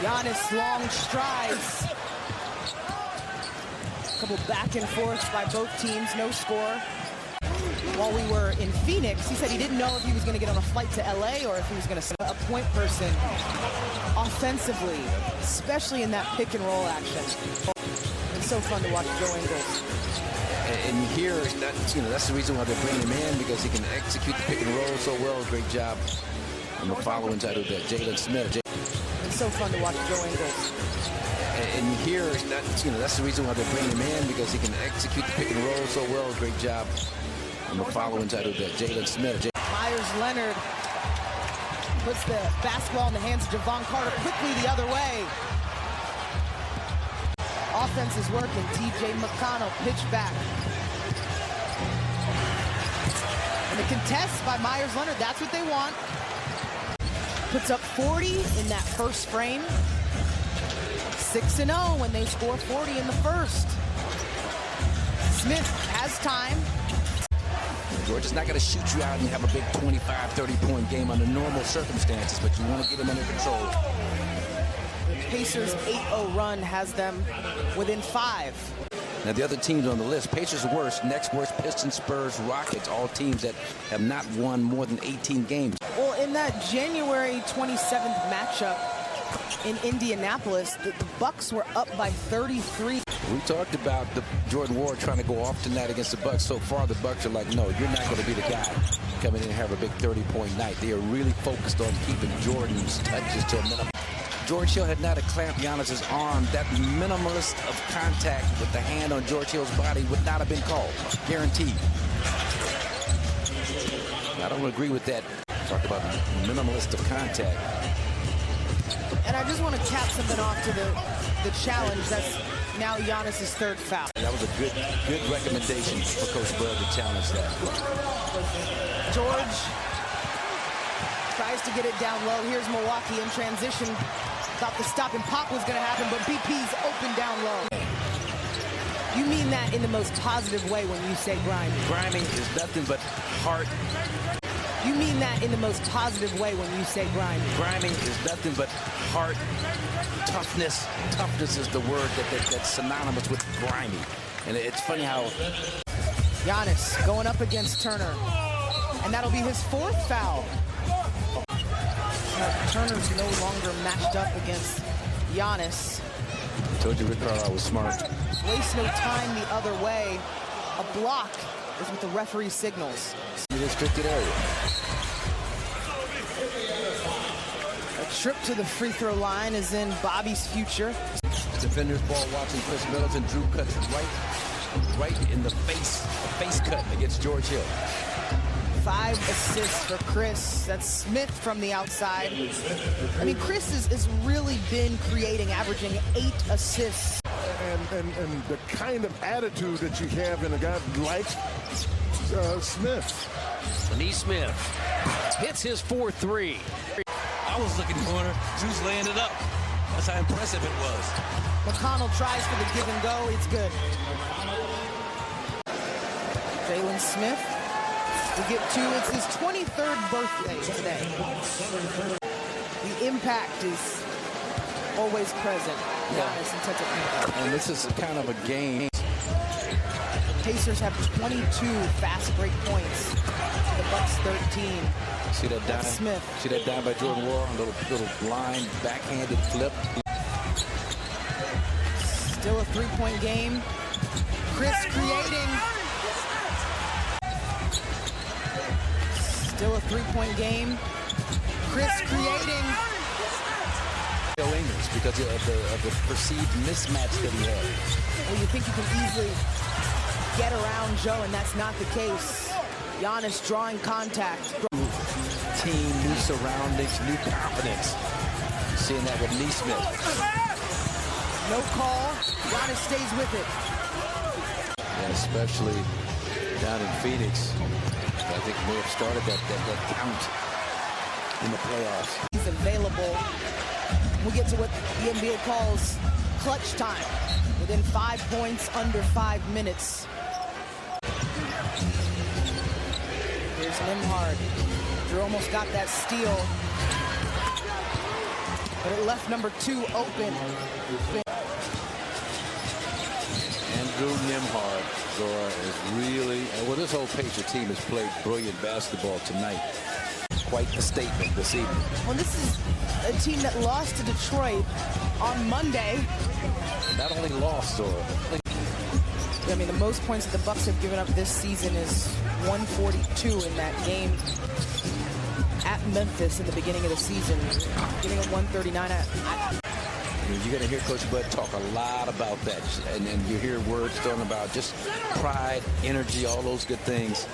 Giannis, long strides. A couple back and forths by both teams, no score. While we were in Phoenix, he said he didn't know if he was going to get on a flight to LA or if he was going to set a point person offensively, especially in that pick and roll action. It's so fun to watch Joe Ingles. And here, that's the reason why they're bringing him in, because he can execute the pick and roll so well. Great job. And the following title that Jalen Smith. It's so fun to watch Joe Ingles. And here, that's the reason why they're bringing him in, because he can execute the pick and roll so well. Great job. And the following title that Jalen Smith. Myers Leonard puts the basketball in the hands of Javon Carter quickly the other way. Offense is working. TJ McConnell pitch back. And the contest by Myers Leonard, that's what they want. Puts up 40 in that first frame. 6-0 when they score 40 in the first. Smith has time. George is not going to shoot you out and have a big 25, 30-point game under normal circumstances, but you want to get him under control. The Pacers' 8-0 run has them within 5. Now, the other teams on the list, Pacers worst, next worst, Pistons, Spurs, Rockets, all teams that have not won more than 18 games. Well, in that January 27th matchup in Indianapolis, the Bucks were up by 33. We talked about the Jordan Ward trying to go off tonight against the Bucks. So far, the Bucks are like, no, you're not going to be the guy coming in and have a big 30-point night. They are really focused on keeping Jordan's touches to a minimum. George Hill had not clamped Giannis's arm. That minimalist of contact with the hand on George Hill's body would not have been called. Guaranteed. I don't agree with that. Talk about minimalist of contact. And I just want to cap something off to the challenge. That's now Giannis's third foul. That was a good recommendation for Coach Bud to challenge that. George tries to get it down low. Here's Milwaukee in transition. Thought the stop and pop was going to happen, but BP's open down low. You mean that in the most positive way when you say grimy. Grimy is nothing but heart. You mean that in the most positive way when you say grimy. Grimy is nothing but heart. Toughness. Toughness is the word that's synonymous with grimy. And it's funny how Giannis going up against Turner. And that'll be his fourth foul. Turner's no longer matched up against Giannis. I told you Rick Carlisle was smart. Waste no time the other way. A block is what the referee signals. In the restricted area. A trip to the free throw line is in Bobby's future. Defenders ball watching Chris Middleton. Drew cuts right in the face. A face cut against George Hill. 5 assists for Chris. That's Smith from the outside. I mean, Chris has really been creating, averaging 8 assists. And the kind of attitude that you have in a guy like Smith. Smith hits his 4-3. I was looking corner. Juice laying it up. That's how impressive it was. McConnell tries for the give and go. It's good. Jalen Smith. We get to, it's his 23rd birthday today. The impact is always present. Giannis in such a And this is kind of a game. Pacers have 22 fast break points. The Bucks 13. See that dive? Smith. See that dive by Jordan Ward? A little line, backhanded flip. Still a 3-point game. Chris creating. Still a 3-point game. Chris creating. Ingles because of the perceived mismatch that he had. Well, you think you can easily get around Joe, and that's not the case. Giannis drawing contact. Team, new surroundings, new confidence. Seeing that with Nesmith. No call. Giannis stays with it. And especially down in Phoenix, I think may have started that count in the playoffs. He's available. We get to what the NBA calls clutch time. Within 5 points, under 5 minutes. Here's Nimhard. Drew almost got that steal. but it left number 2 open. Andrew Nembhard, Zora, is really, well, this whole Patriot team has played brilliant basketball tonight. Quite the statement this evening. Well, this is a team that lost to Detroit on Monday. Not only lost, Zora. I mean, the most points that the Bucks have given up this season is 142 in that game at Memphis in the beginning of the season, giving up 139. You're going to hear Coach Bud talk a lot about that, and then you hear words thrown about just pride, energy, all those good things.